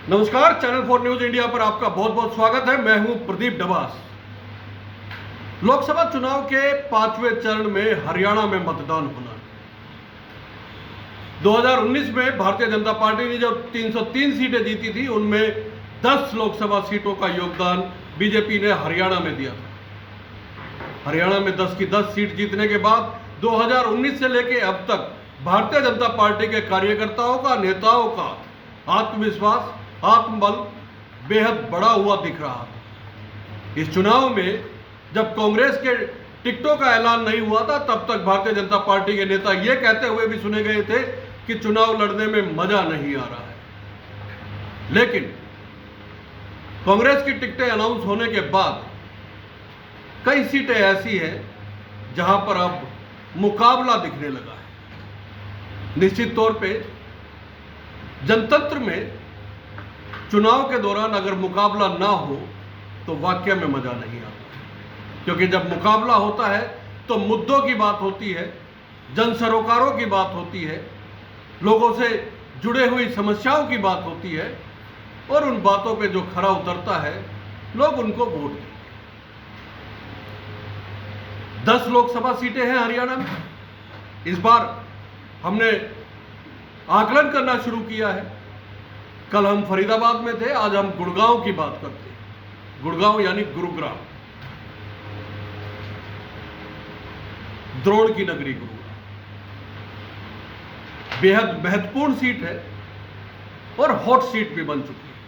नमस्कार, channel 4 news India पर आपका बहुत बहुत स्वागत है। मैं हूं प्रदीप डबास। लोकसभा चुनाव के 5वें चरण में हरियाणा में मतदान होना। 2019 में भारतीय जनता पार्टी ने जो 303 सीटें जीती थी, उनमें 10 लोकसभा सीटों का योगदान बीजेपी ने हरियाणा में दिया था। हरियाणा में 10 की 10 सीट जीतने के बाद 2019 से लेकर अब तक भारतीय जनता पार्टी के कार्यकर्ताओं का, नेताओं का आत्मविश्वास, आत्मबल बेहद बढ़ा हुआ दिख रहा था। इस चुनाव में जब कांग्रेस के टिकटों का ऐलान नहीं हुआ था, तब तक भारतीय जनता पार्टी के नेता यह कहते हुए भी सुने गए थे कि चुनाव लड़ने में मजा नहीं आ रहा है। लेकिन कांग्रेस की टिकटें अनाउंस होने के बाद कई सीटें ऐसी हैं जहां पर अब मुकाबला दिखने लगा है। निश्चित तौर पे जनतंत्र में चुनाव के दौरान अगर मुकाबला ना हो तो वाकई में मजा नहीं आता, क्योंकि जब मुकाबला होता है तो मुद्दों की बात होती है, जन सरोकारों की बात होती है, लोगों से जुड़े हुई समस्याओं की बात होती है, और उन बातों पे जो खरा उतरता है लोग उनको वोट देते हैं। 10 लोकसभा सीटें हैं हरियाणा में। इस बार हमने आकलन करना शुरू किया है। कल हम फरीदाबाद में थे, आज हम गुड़गांव की बात करते हैं। गुड़गांव यानी गुरुग्राम, द्रोण की नगरी गुरुग्राम बेहद महत्वपूर्ण सीट है और हॉट सीट भी बन चुकी है।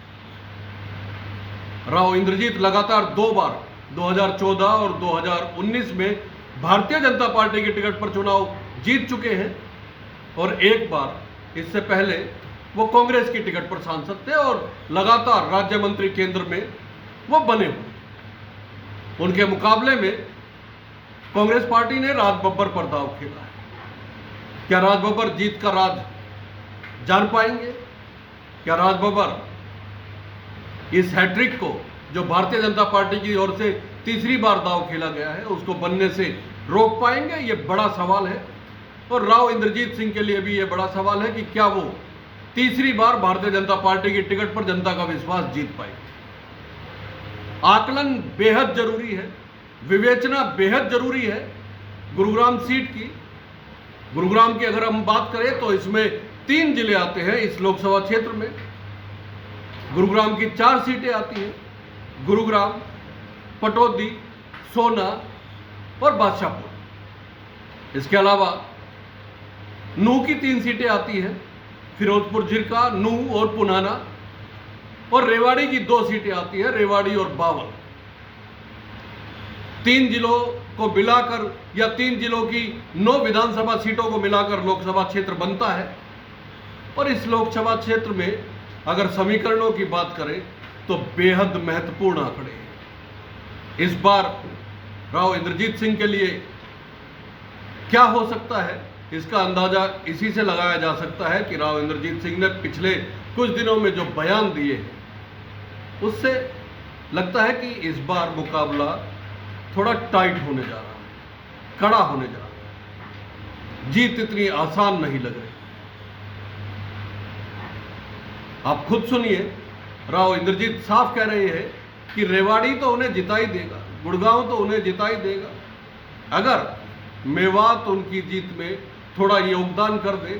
राव इंद्रजीत लगातार 2 बार 2014 और 2019 में भारतीय जनता पार्टी की टिकट पर चुनाव जीत चुके हैं, और एक बार इससे पहले वो कांग्रेस की टिकट पर सांसद थे और लगातार राज्य मंत्री केंद्र में वो बने हुए। उनके मुकाबले में कांग्रेस पार्टी ने राज बब्बर पर दांव खेला है। क्या राज बब्बर जीत का राज जान पाएंगे? क्या राज बब्बर इस हैट्रिक को, जो भारतीय जनता पार्टी की ओर से तीसरी बार दांव खेला गया है, उसको बनने से रोक पाएंगे? ये बड़ा सवाल है। और राव इंद्रजीत सिंह के लिए भी ये बड़ा सवाल है कि क्या वो तीसरी बार भारतीय जनता पार्टी की टिकट पर जनता का विश्वास जीत पाएंगे। आकलन बेहद जरूरी है, विवेचना बेहद जरूरी है। गुरुग्राम सीट की, गुरुग्राम की अगर हम बात करें तो इसमें 3 जिले आते हैं इस लोकसभा क्षेत्र में। गुरुग्राम की 4 सीटें आती हैं, गुरुग्राम, पटौदी, सोना और बादशाहपुर। इसके अलावा नूह की 3 सीटें आती हैं, फिरोजपुर जिरका, नूह और पुनाना, और रेवाड़ी की 2 सीटें आती हैं, रेवाड़ी और बावल। 3 जिलों को मिलाकर या 3 जिलों की 9 विधानसभा सीटों को मिलाकर लोकसभा क्षेत्र बनता है। और इस लोकसभा क्षेत्र में अगर समीकरणों की बात करें तो बेहद महत्वपूर्ण आंकड़े हैं। इस बार राव इंद्रजीत सिंह के लिए क्या हो सकता है, इसका अंदाजा इसी से लगाया जा सकता है कि राव इंद्रजीत सिंह ने पिछले कुछ दिनों में जो बयान दिए हैं, उससे लगता है कि इस बार मुकाबला थोड़ा टाइट होने जा रहा है, कड़ा होने जा रहा है। जीत इतनी आसान नहीं लग रही। आप खुद सुनिए, राव इंद्रजीत साफ कह रहे हैं कि रेवाड़ी तो उन्हें जिता ही देगा, गुड़गांव तो उन्हें जिता ही देगा। अगर मेवात उनकी जीत में थोड़ा योगदान कर दे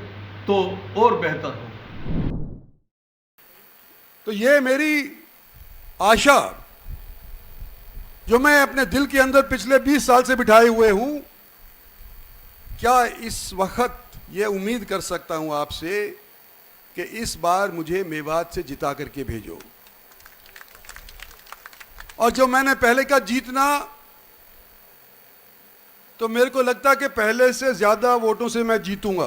तो और बेहतर हो। तो ये मेरी आशा, जो मैं अपने दिल के अंदर पिछले 20 साल से बिठाए हुए हूं, क्या इस वक्त ये उम्मीद कर सकता हूं आपसे कि इस बार मुझे मेवात से जिता करके भेजो। और जो मैंने पहले का जीतना, तो मेरे को लगता कि पहले से ज्यादा वोटों से मैं जीतूंगा।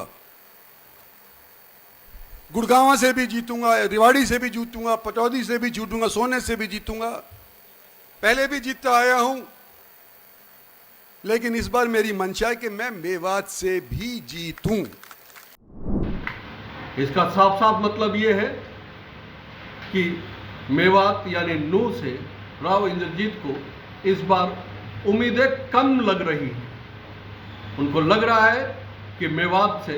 गुड़गांव से भी जीतूंगा, रेवाड़ी से भी जीतूंगा, पटौदी से भी जीतूंगा, सोने से भी जीतूंगा। पहले भी जीतता आया हूं, लेकिन इस बार मेरी मंशा है कि मैं मेवात से भी जीतूं। इसका साफ साफ मतलब यह है कि मेवात यानी नूह से राव इंद्रजीत को इस बार उम्मीदें कम लग रही हैं। उनको लग रहा है कि मेवात से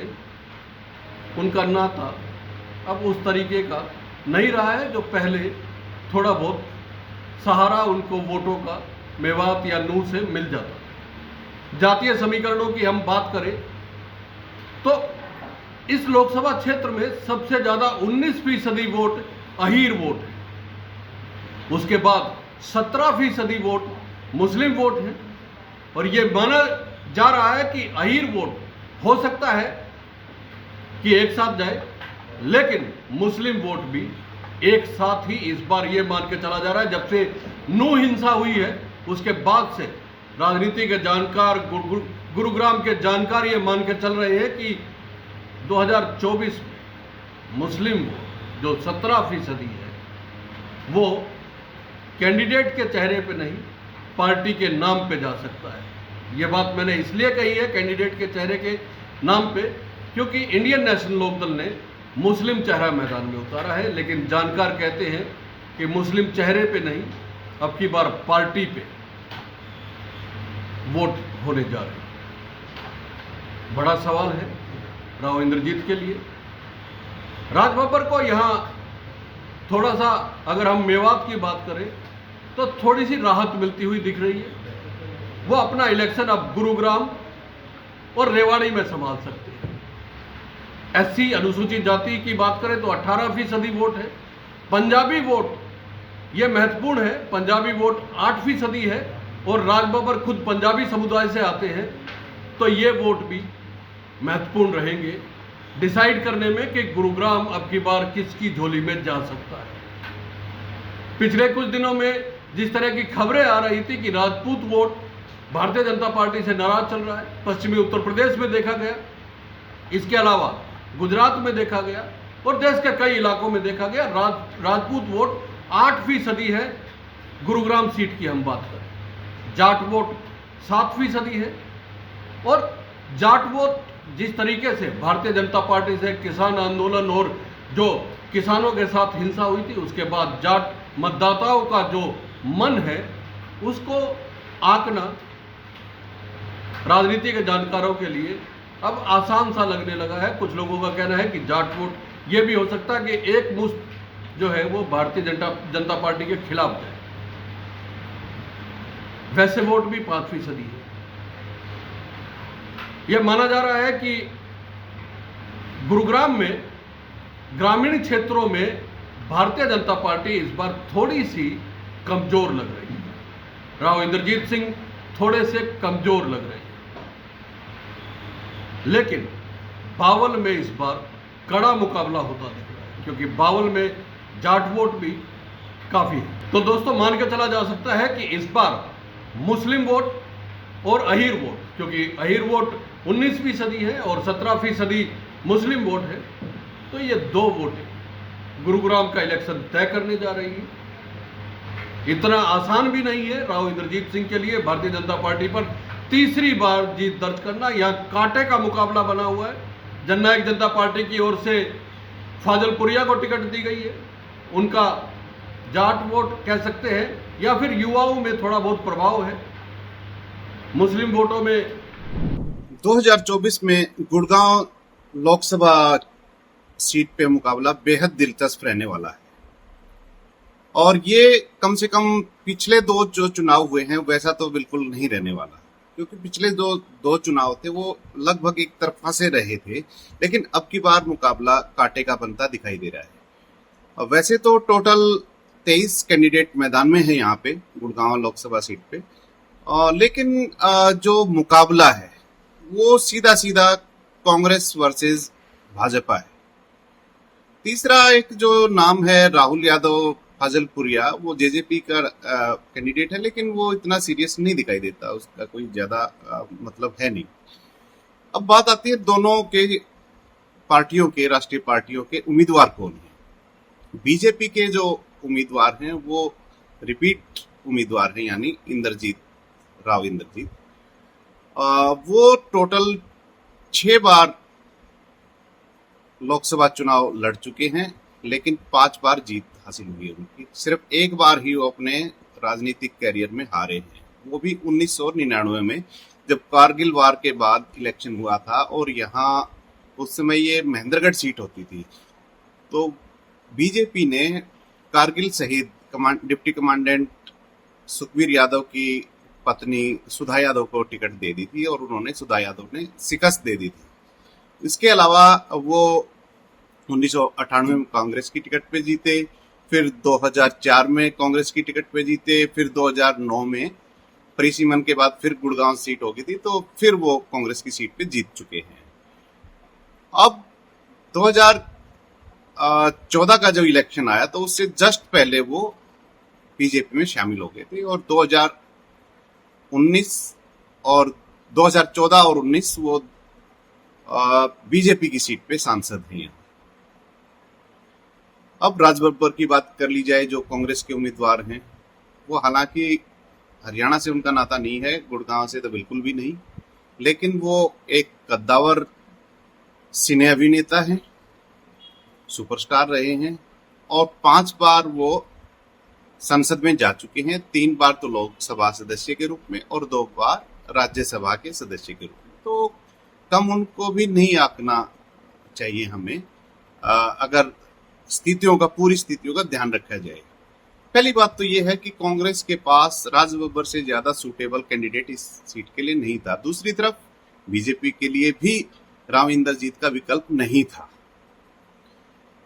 उनका नाता अब उस तरीके का नहीं रहा है जो पहले थोड़ा बहुत सहारा उनको वोटों का मेवात या नूह से मिल जाता था। जातीय समीकरणों की हम बात करें तो इस लोकसभा क्षेत्र में सबसे ज्यादा 19% वोट अहीर वोट है, उसके बाद 17% वोट मुस्लिम वोट है। और यह माना जा रहा है कि अहीर वोट हो सकता है कि एक साथ जाए, लेकिन मुस्लिम वोट भी एक साथ ही इस बार यह मान के चला जा रहा है। जब से नूह हिंसा हुई है उसके बाद से राजनीति के जानकार, गुरुग्राम के जानकार ये मान के चल रहे हैं कि 2024 में मुस्लिम वोट जो 17% है वो कैंडिडेट के चेहरे पे नहीं पार्टी के नाम पे जा सकता है। ये बात मैंने इसलिए कही है कैंडिडेट के चेहरे के नाम पे क्योंकि इंडियन नेशनल लोकदल ने मुस्लिम चेहरा मैदान में उतारा है, लेकिन जानकार कहते हैं कि मुस्लिम चेहरे पे नहीं अब की बार पार्टी पे वोट होने जा रहे हैं। बड़ा सवाल है राव इंद्रजीत के लिए। राज बब्बर को यहां थोड़ा सा अगर हम मेवात की बात करें तो थोड़ी सी राहत मिलती हुई दिख रही है। वो अपना इलेक्शन अब गुरुग्राम और रेवाड़ी में संभाल सकते हैं। एससी अनुसूचित जाति की बात करें तो 18% वोट है। पंजाबी वोट ये महत्वपूर्ण है, पंजाबी वोट 8% है और राज बब्बर खुद पंजाबी समुदाय से आते हैं, तो ये वोट भी महत्वपूर्ण रहेंगे डिसाइड करने में कि गुरुग्राम अब की बार किसकी झोली में जा सकता है। पिछले कुछ दिनों में जिस तरह की खबरें आ रही थी कि राजपूत वोट भारतीय जनता पार्टी से नाराज चल रहा है, पश्चिमी उत्तर प्रदेश में देखा गया, इसके अलावा गुजरात में देखा गया और देश के कई इलाकों में देखा गया। राजपूत वोट 8% है। गुरुग्राम सीट की हम बात करें, जाट वोट 7% है। और जाट वोट जिस तरीके से भारतीय जनता पार्टी से किसान आंदोलन और जो किसानों के साथ हिंसा हुई थी उसके बाद जाट मतदाताओं का जो मन है उसको आंकना राजनीति के जानकारों के लिए अब आसान सा लगने लगा है। कुछ लोगों का कहना है कि जाट वोट ये भी हो सकता है कि एक मुश्त जो है वो भारतीय जनता पार्टी के खिलाफ जाए। वैसे वोट भी 5% है। यह माना जा रहा है कि गुरुग्राम में ग्रामीण क्षेत्रों में भारतीय जनता पार्टी इस बार थोड़ी सी कमजोर लग रही है। राव इंद्रजीत सिंह थोड़े से कमजोर लग रहे हैं, लेकिन बावल में इस बार कड़ा मुकाबला होता दिख रहा है क्योंकि बावल में जाट वोट भी काफी है। तो दोस्तों मान के चला जा सकता है कि इस बार मुस्लिम वोट और अहीर वोट, क्योंकि अहीर वोट 19% है और 17% मुस्लिम वोट है, तो ये 2 वोटें गुरुग्राम का इलेक्शन तय करने जा रही है। इतना आसान भी नहीं है राव इंद्रजीत सिंह के लिए भारतीय जनता पार्टी पर तीसरी बार जीत दर्ज करना। यहाँ कांटे का मुकाबला बना हुआ है। जननायक जनता पार्टी की ओर से फाजलपुरिया को टिकट दी गई है, उनका जाट वोट कह सकते हैं या फिर युवाओं में थोड़ा बहुत प्रभाव है। मुस्लिम वोटों में 2024 में गुड़गांव लोकसभा सीट पे मुकाबला बेहद दिलचस्प रहने वाला है और ये कम से कम पिछले 2 जो चुनाव हुए हैं वैसा तो बिल्कुल नहीं रहने वाला, क्योंकि पिछले दो चुनाव थे वो लगभग एक तरफा से रहे थे, लेकिन अब की बार मुकाबला कांटे का बनता दिखाई दे रहा है। और वैसे तो टोटल 23 कैंडिडेट मैदान में है यहाँ पे गुड़गांव लोकसभा सीट पे, लेकिन जो मुकाबला है वो सीधा सीधा कांग्रेस वर्सेस भाजपा है। तीसरा एक जो नाम है राहुल यादव फाजलपुरिया, वो जेजेपी का कैंडिडेट है, लेकिन वो इतना सीरियस नहीं दिखाई देता, उसका कोई ज्यादा मतलब है नहीं। अब बात आती है दोनों के पार्टियों के, राष्ट्रीय पार्टियों के उम्मीदवार कौन है। बीजेपी के जो उम्मीदवार हैं वो रिपीट उम्मीदवार हैं, यानी राव इंद्रजीत। वो टोटल 6 बार लोकसभा चुनाव लड़ चुके हैं, लेकिन 5 बार जीत हासिल हुई है उनकी। सिर्फ 1 बार ही वो अपने राजनीतिक कैरियर में हारे हैं, वो भी 1999 में, जब कारगिल वार के बाद इलेक्शन हुआ था और यहाँ उस समय ये महेंद्रगढ़ सीट होती थी। तो बीजेपी ने कारगिल शहीद डिप्टी कमांडेंट सुखबीर यादव की पत्नी सुधा यादव को टिकट दे दी थी और उन्होंने सुधा यादव ने शिकस्त दे दी थी। इसके अलावा वो 1998 में कांग्रेस की टिकट पे जीते, फिर 2004 में कांग्रेस की टिकट पे जीते, फिर 2009 में परिसीमन के बाद फिर गुड़गांव सीट हो गई थी, तो फिर वो कांग्रेस की सीट पे जीत चुके हैं। अब 2014 का जो इलेक्शन आया तो उससे जस्ट पहले वो बीजेपी में शामिल हो गए थे और 2019 और 2014 और 19 वो बीजेपी की सीट पे सांसद हैं। अब राज बब्बर की बात कर ली जाए, जो कांग्रेस के उम्मीदवार हैं, वो हालांकि हरियाणा से उनका नाता नहीं है, गुड़गांव से तो बिल्कुल भी नहीं, लेकिन वो एक कद्दावर सिने अभिनेता हैं, सुपरस्टार रहे हैं और 5 बार वो संसद में जा चुके हैं। 3 बार तो लोकसभा सदस्य के रूप में और 2 बार राज्यसभा के सदस्य के रूप में, तो कम उनको भी नहीं आंकना चाहिए हमें, अगर पूरी स्थितियों का ध्यान रखा जाए। पहली बात तो यह है कि कांग्रेस के पास राज बब्बर से ज्यादा सूटेबल कैंडिडेट इस सीट के लिए नहीं था। दूसरी तरफ बीजेपी के लिए भी राव इंद्रजीत का विकल्प नहीं था।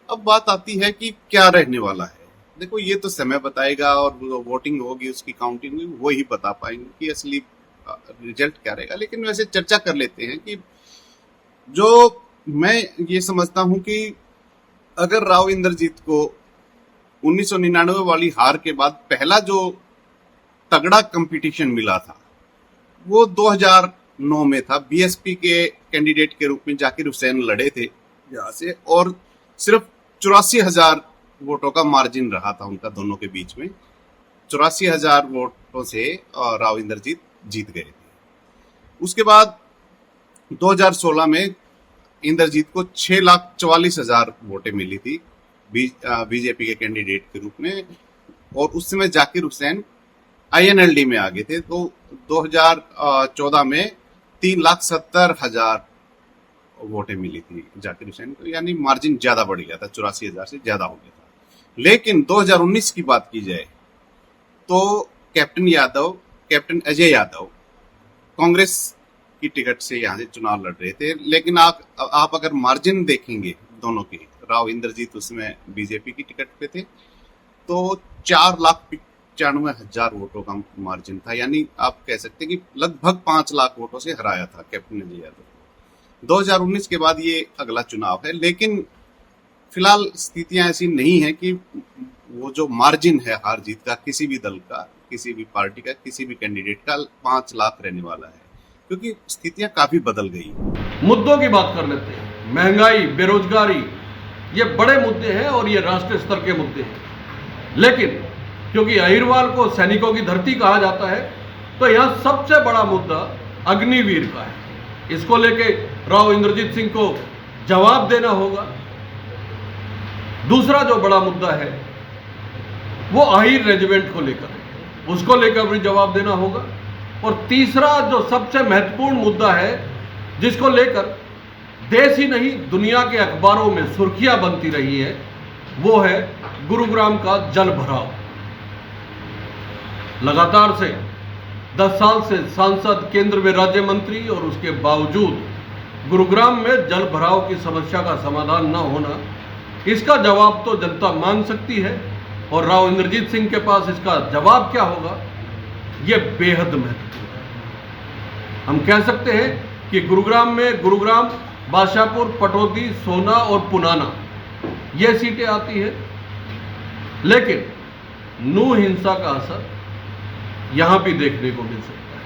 अब बात आती है कि क्या रहने वाला है। देखो, ये तो समय बताएगा और वोटिंग होगी, उसकी काउंटिंग होगी, वो ही बता पाएंगे कि असली रिजल्ट क्या रहेगा। लेकिन वैसे चर्चा कर लेते हैं कि जो मैं ये समझता हूं कि अगर राव इंद्रजीत को 1999 वाली हार के बाद पहला जो तगड़ा कंपटीशन मिला था वो 2009 में था। बीएसपी के कैंडिडेट के रूप में जाकिर हुसैन लड़े थे यहाँ से और सिर्फ 84,000 वोटों का मार्जिन रहा था उनका दोनों के बीच में। 84,000 वोटों से राव इंद्रजीत जीत गए थे। उसके बाद 2016 में इंद्रजीत को 6,44,000 वोटें मिली थी बीजेपी के कैंडिडेट के रूप में और उस समय जाकिर हुसैन आईएनएलडी में आ गए थे। तो 2014 में 3,70,000 वोटें मिली थी जाकिर हुसैन को, यानी मार्जिन ज्यादा बढ़ गया था, 84,000 से ज्यादा हो गया था। लेकिन 2019 की बात की जाए तो कैप्टन अजय यादव कांग्रेस की टिकट से यहाँ से चुनाव लड़ रहे थे। लेकिन आप अगर मार्जिन देखेंगे दोनों की, राव इंद्रजीत उसमें बीजेपी की टिकट पे थे, तो 4,95,000 वोटों का मार्जिन था, यानी आप कह सकते हैं कि लगभग 5 लाख वोटों से हराया था कैप्टन अजय यादव। 2019 के बाद ये अगला चुनाव है, लेकिन फिलहाल स्थितियां ऐसी नहीं है कि वो जो मार्जिन है हार जीत का किसी भी दल का, किसी भी पार्टी का, किसी भी कैंडिडेट का 5 लाख रहने वाला है, क्योंकि स्थितियां काफी बदल गई। मुद्दों की बात कर लेते हैं। महंगाई, बेरोजगारी, ये बड़े मुद्दे हैं और ये राष्ट्रीय स्तर के मुद्दे हैं। लेकिन क्योंकि अहिरवाल को सैनिकों की धरती कहा जाता है, तो यहां सबसे बड़ा मुद्दा अग्निवीर का है। इसको लेके राव इंद्रजीत सिंह को जवाब देना होगा। दूसरा जो बड़ा मुद्दा है वो अहिर रेजिमेंट को लेकर है, उसको लेकर भी जवाब देना होगा। और तीसरा जो सबसे महत्वपूर्ण मुद्दा है, जिसको लेकर देश ही नहीं दुनिया के अखबारों में सुर्खियां बनती रही है, वो है गुरुग्राम का जल भराव। लगातार से 10 साल से सांसद, केंद्र में राज्य मंत्री, और उसके बावजूद गुरुग्राम में जल भराव की समस्या का समाधान न होना, इसका जवाब तो जनता मांग सकती है और राव इंद्रजीत सिंह के पास इसका जवाब क्या होगा, यह बेहद महत्वपूर्ण है। हम कह सकते हैं कि गुरुग्राम, बादशाहपुर, पटौदी, सोना और पुनाना ये सीटें आती हैं, लेकिन नू हिंसा का असर यहां भी देखने को मिल सकता है।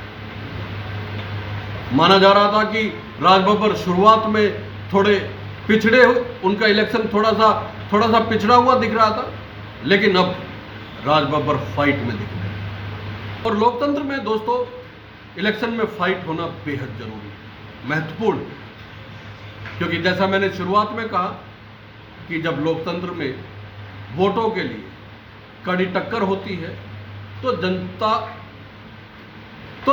माना जा रहा था कि राज बब्बर शुरुआत में थोड़े पिछड़े, उनका इलेक्शन थोड़ा सा पिछड़ा हुआ दिख रहा था, लेकिन अब राज बब्बर फाइट में दिख रहे हैं। और लोकतंत्र में दोस्तों इलेक्शन में फाइट होना बेहद जरूरी है, महत्वपूर्ण है, क्योंकि जैसा मैंने शुरुआत में कहा कि जब लोकतंत्र में वोटों के लिए कड़ी टक्कर होती है तो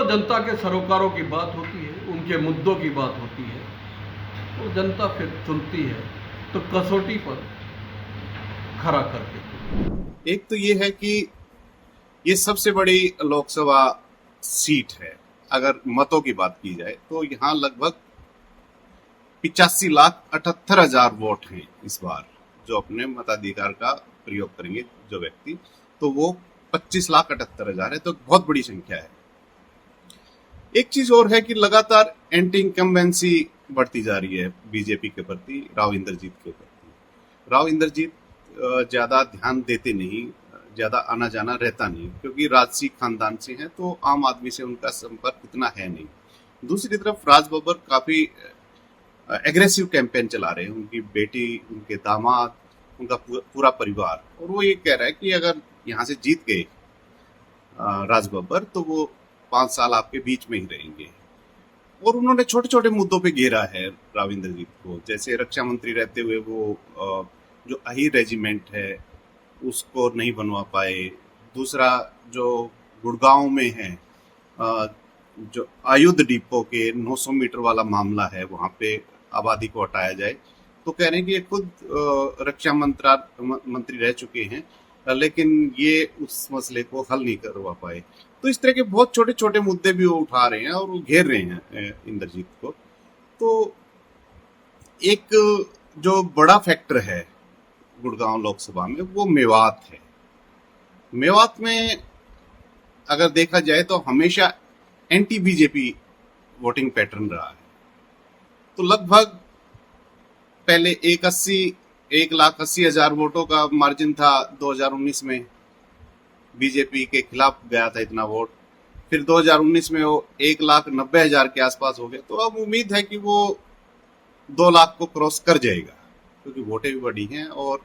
जनता के सरोकारों की बात होती है, उनके मुद्दों की बात होती है, तो जनता फिर चुनती है। तो कसौटी पर खड़ा करके। एक तो ये है कि ये सबसे बड़ी लोकसभा सीट है। अगर मतों की बात की जाए तो यहाँ लगभग 85,78,000 वोट हैं इस बार, जो अपने मताधिकार का प्रयोग करेंगे जो व्यक्ति, तो वो 25,78,000 है, तो बहुत बड़ी संख्या है। एक चीज और है कि लगातार एंटी इनकम्बेंसी बढ़ती जा रही है बीजेपी के प्रति, राव इंद्रजीत के प्रति। राव इंद्रजीत ज्यादा ध्यान देते नहीं, ज्यादा आना जाना रहता नहीं, क्योंकि राजसी खानदान से हैं, तो आम आदमी से उनका संपर्क इतना है नहीं। दूसरी तरफ राज बब्बर काफी एग्रेसिव कैंपेन चला रहे हैं, उनकी बेटी, उनके दामाद, उनका पूरा परिवार, और वो ये कह रहा है कि अगर यहाँ से जीत गए राज बब्बर तो वो 5 साल आपके बीच में ही रहेंगे। और उन्होंने छोटे छोटे मुद्दों पे घेरा है राव इंद्रजीत को, जैसे रक्षा मंत्री रहते हुए वो जो अहीर रेजिमेंट है उसको नहीं बनवा पाए। दूसरा जो गुड़गांव में है जो आयुध डिपो के 900 मीटर वाला मामला है, वहां पे आबादी को हटाया जाए, तो कह रहे हैं कि ये खुद रक्षा मंत्री रह चुके हैं, लेकिन ये उस मसले को हल नहीं करवा पाए। तो इस तरह के बहुत छोटे छोटे मुद्दे भी वो उठा रहे हैं और वो घेर रहे हैं इंद्रजीत को। तो एक जो बड़ा फैक्टर है गुड़गांव लोकसभा में वो मेवात है। मेवात में अगर देखा जाए तो हमेशा एंटी बीजेपी वोटिंग पैटर्न रहा है। तो लगभग पहले 1,80,000 वोटों का मार्जिन था 2019 में, बीजेपी के खिलाफ गया था इतना वोट। फिर 2019 में वो 1,90,000 के आसपास हो गया। तो अब उम्मीद है कि वो 2 लाख को क्रॉस कर जाएगा, क्योंकि वोटें भी बढ़ी हैं और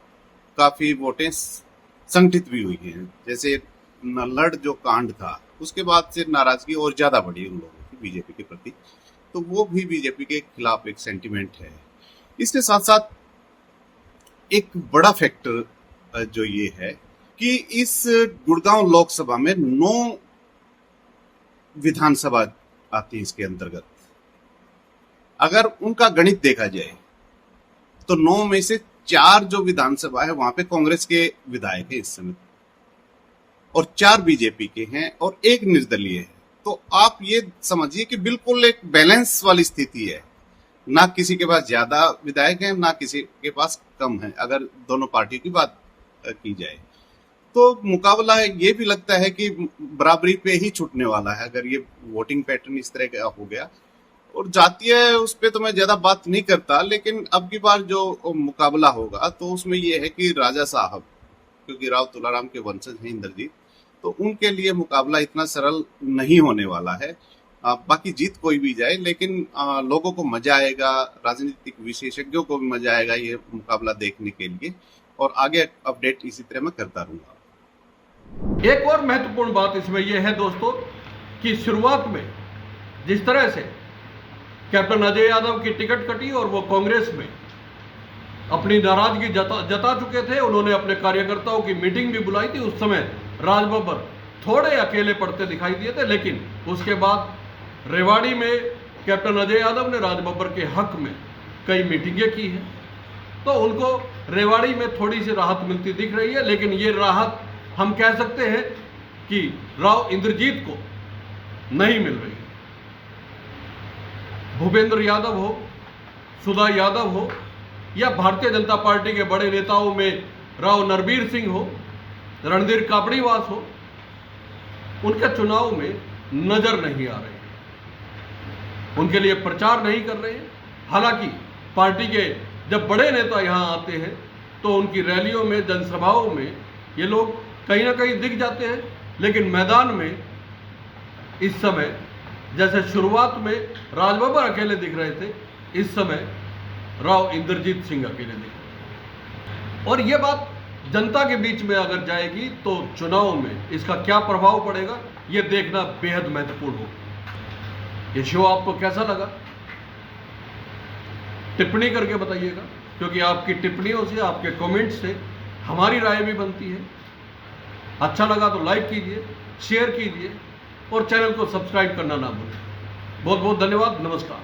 काफी वोटें संगठित भी हुई हैं। जैसे नल्लड़ जो कांड था उसके बाद से नाराजगी और ज्यादा बढ़ी उन लोगों की बीजेपी के प्रति, तो वो भी बीजेपी के खिलाफ एक सेंटिमेंट है। इसके साथ साथ एक बड़ा फैक्टर जो ये है कि इस गुड़गांव लोकसभा में 9 विधानसभा आती है इसके अंतर्गत। अगर उनका गणित देखा जाए तो 9 में से 4 जो विधानसभा है वहां पे कांग्रेस के विधायक है इस समय, और 4 बीजेपी के हैं और 1 निर्दलीय है। तो आप ये समझिए कि बिल्कुल एक बैलेंस वाली स्थिति है, ना किसी के पास ज्यादा विधायक हैं ना किसी के पास कम है, अगर दोनों पार्टियों की बात की जाए। तो मुकाबला ये भी लगता है कि बराबरी पे ही छूटने वाला है अगर ये वोटिंग पैटर्न इस तरह का हो गया। और जातीय उस पर तो मैं ज्यादा बात नहीं करता, लेकिन अब की बार जो मुकाबला होगा तो उसमें ये है कि राजा साहब, क्योंकि राव तुलाराम के वंशज हैं इंद्रजीत, तो उनके लिए मुकाबला इतना सरल नहीं होने वाला है। बाकी जीत कोई भी जाए, लेकिन लोगों को मजा आएगा, राजनीतिक विशेषज्ञों को भी मजा आएगा ये मुकाबला देखने के लिए। और आगे अपडेट इसी तरह मैं करता रहूंगा। एक और महत्वपूर्ण बात इसमें यह है दोस्तों कि शुरुआत में जिस तरह से कैप्टन अजय यादव की टिकट कटी और वो कांग्रेस में अपनी नाराजगी जता चुके थे, उन्होंने अपने कार्यकर्ताओं की मीटिंग भी बुलाई थी। उस समय राज बब्बर थोड़े अकेले पड़ते दिखाई दिए थे, लेकिन उसके बाद रेवाड़ी में कैप्टन अजय यादव ने राज बब्बर के हक में कई मीटिंगें की हैं, तो उनको रेवाड़ी में थोड़ी सी राहत मिलती दिख रही है। लेकिन ये राहत हम कह सकते हैं कि राव इंद्रजीत को नहीं मिल रही है। भूपेंद्र यादव हो, सुधा यादव हो, या भारतीय जनता पार्टी के बड़े नेताओं में राव नरबीर सिंह हो, रणधीर कापड़ीवास हो, उनके चुनाव में नजर नहीं आ रहे हैं, उनके लिए प्रचार नहीं कर रहे हैं। हालांकि पार्टी के जब बड़े नेता यहां आते हैं तो उनकी रैलियों में, जनसभाओं में ये लोग कहीं ना कहीं दिख जाते हैं, लेकिन मैदान में इस समय जैसे शुरुआत में राज बब्बर अकेले दिख रहे थे, इस समय राव इंद्रजीत सिंह अकेले दिख रहे हैं। और ये बात जनता के बीच में अगर जाएगी तो चुनाव में इसका क्या प्रभाव पड़ेगा ये देखना बेहद महत्वपूर्ण होगा। ये शो आपको कैसा लगा टिप्पणी करके बताइएगा, क्योंकि आपकी टिप्पणियों से, आपके कमेंट से हमारी राय भी बनती है। अच्छा लगा तो लाइक कीजिए, शेयर कीजिए और चैनल को सब्सक्राइब करना ना भूलें। बहुत बहुत धन्यवाद, नमस्कार।